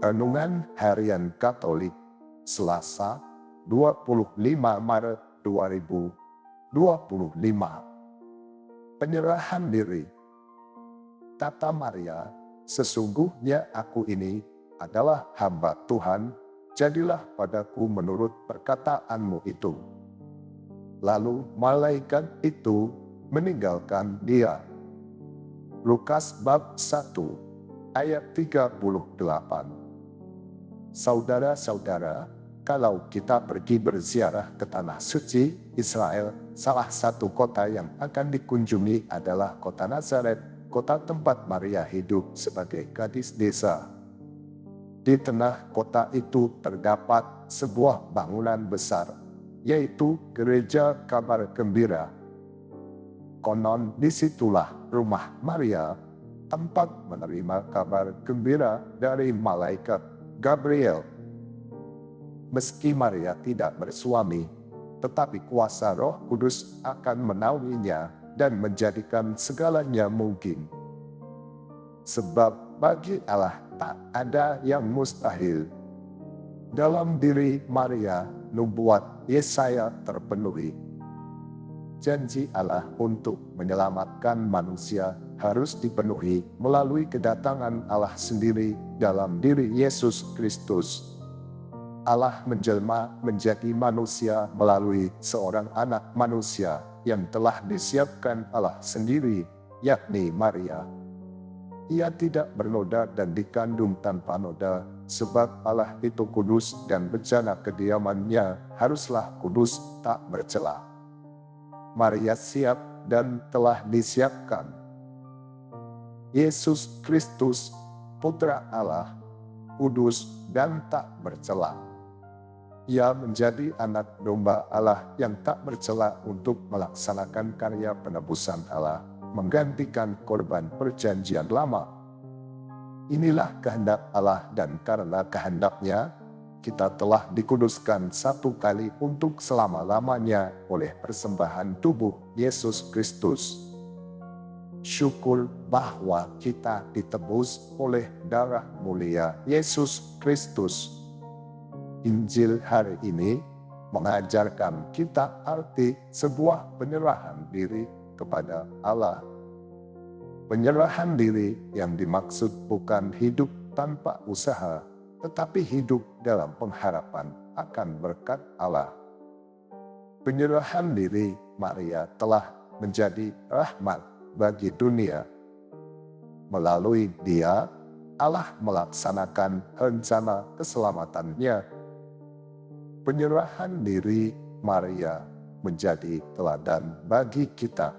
Renungan Harian Katolik, Selasa, 25 Maret 2025. Penyerahan diri. Kata Maria, "Sesungguhnya aku ini adalah hamba Tuhan, jadilah padaku menurut perkataanmu itu." Lalu malaikat itu meninggalkan dia. Lukas bab 1 ayat 38. Saudara-saudara, kalau kita pergi berziarah ke Tanah Suci, Israel, salah satu kota yang akan dikunjungi adalah kota Nazaret, kota tempat Maria hidup sebagai gadis desa. Di tengah kota itu terdapat sebuah bangunan besar, yaitu Gereja Kabar Gembira. Konon disitulah rumah Maria, tempat menerima kabar gembira dari malaikat Gabriel. Meski Maria tidak bersuami, tetapi kuasa Roh Kudus akan menaunginya dan menjadikan segalanya mungkin. Sebab bagi Allah tak ada yang mustahil. Dalam diri Maria, nubuat Yesaya terpenuhi. Janji Allah untuk menyelamatkan manusia harus dipenuhi melalui kedatangan Allah sendiri dalam diri Yesus Kristus. Allah menjelma menjadi manusia melalui seorang anak manusia yang telah disiapkan Allah sendiri, yakni Maria. Ia tidak bernoda dan dikandung tanpa noda, sebab Allah itu kudus dan bejana kediamannya haruslah kudus tak bercela. Maria siap dan telah disiapkan. Yesus Kristus, Putra Allah, kudus dan tak bercela. Ia menjadi anak domba Allah yang tak bercela untuk melaksanakan karya penebusan Allah, menggantikan korban perjanjian lama. Inilah kehendak Allah, dan karena kehendaknya, kita telah dikuduskan satu kali untuk selama-lamanya oleh persembahan tubuh Yesus Kristus. Syukur bahwa kita ditebus oleh darah mulia Yesus Kristus. Injil hari ini mengajarkan kita arti sebuah penyerahan diri kepada Allah. Penyerahan diri yang dimaksud bukan hidup tanpa usaha, tetapi hidup dalam pengharapan akan berkat Allah. Penyerahan diri Maria telah menjadi rahmat bagi dunia. Melalui dia, Allah melaksanakan rencana keselamatannya. Penyerahan diri Maria menjadi teladan bagi kita.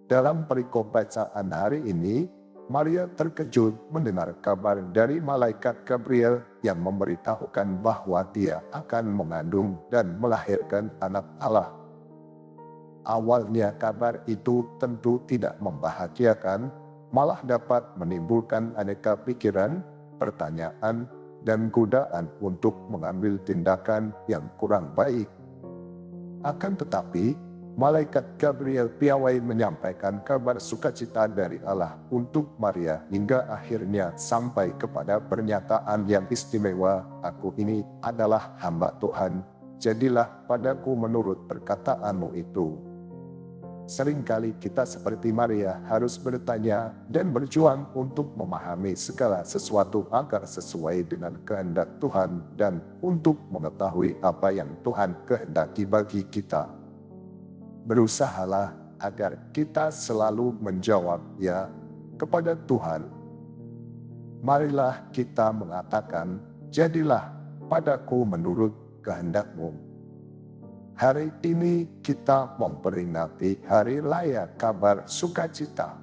Dalam perikop bacaan hari ini, Maria terkejut mendengar kabar dari malaikat Gabriel yang memberitahukan bahwa dia akan mengandung dan melahirkan anak Allah. Awalnya kabar itu tentu tidak membahagiakan, malah dapat menimbulkan aneka pikiran, pertanyaan, dan godaan untuk mengambil tindakan yang kurang baik. Akan tetapi, malaikat Gabriel piawai menyampaikan kabar sukacita dari Allah untuk Maria hingga akhirnya sampai kepada pernyataan yang istimewa, "Aku ini adalah hamba Tuhan, jadilah padaku menurut perkataanmu itu." Seringkali kita seperti Maria harus bertanya dan berjuang untuk memahami segala sesuatu agar sesuai dengan kehendak Tuhan dan untuk mengetahui apa yang Tuhan kehendaki bagi kita. Berusahalah agar kita selalu menjawab ya kepada Tuhan. Marilah kita mengatakan, "Jadilah padaku menurut kehendak-Mu." Hari ini kita memperingati Hari Raya Kabar Sukacita.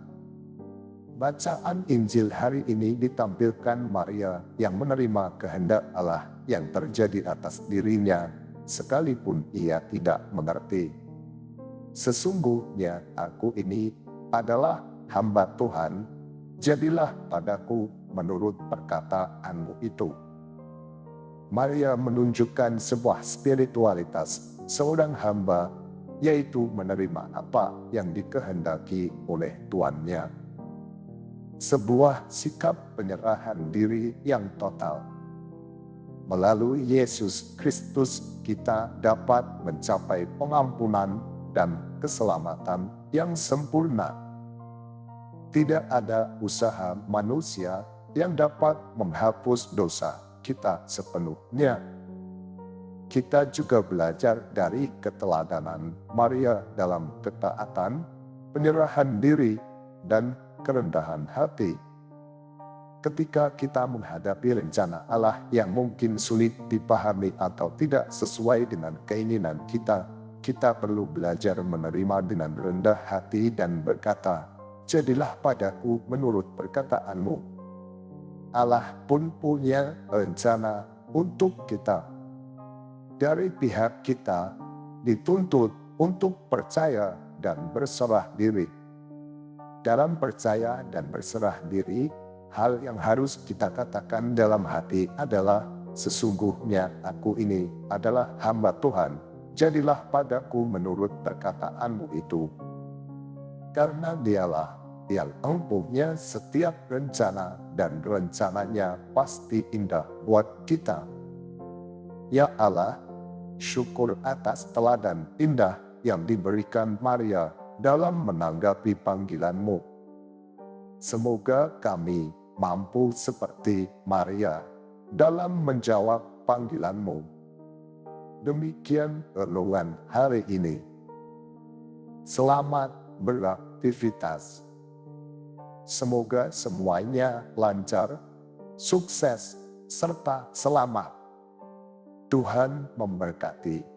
Bacaan Injil hari ini ditampilkan Maria yang menerima kehendak Allah yang terjadi atas dirinya, sekalipun ia tidak mengerti. "Sesungguhnya aku ini adalah hamba Tuhan, jadilah padaku menurut perkataanmu itu." Maria menunjukkan sebuah spiritualitas seorang hamba, yaitu menerima apa yang dikehendaki oleh tuannya. sebuah sikap penyerahan diri yang total. Melalui Yesus Kristus kita dapat mencapai pengampunan dan keselamatan yang sempurna. Tidak ada usaha manusia yang dapat menghapus dosa kita sepenuhnya. Kita juga belajar dari keteladanan Maria dalam ketaatan, penyerahan diri, dan kerendahan hati. Ketika kita menghadapi rencana Allah yang mungkin sulit dipahami atau tidak sesuai dengan keinginan kita, kita perlu belajar menerima dengan rendah hati dan berkata, "Jadilah padaku menurut perkataanmu." Allah pun punya rencana untuk kita. Dari pihak kita dituntut untuk percaya dan berserah diri. Dalam percaya dan berserah diri, hal yang harus kita katakan dalam hati adalah, "Sesungguhnya aku ini adalah hamba Tuhan, jadilah padaku menurut perkataanmu itu." Karena dialah yang mempunyai setiap rencana dan rencananya pasti indah buat kita. Ya Allah, syukur atas teladan indah yang diberikan Maria dalam menanggapi panggilan-Mu. Semoga kami mampu seperti Maria dalam menjawab panggilan-Mu. Demikian renungan hari ini. Selamat beraktivitas. Semoga semuanya lancar, sukses, serta selamat. Tuhan memberkati.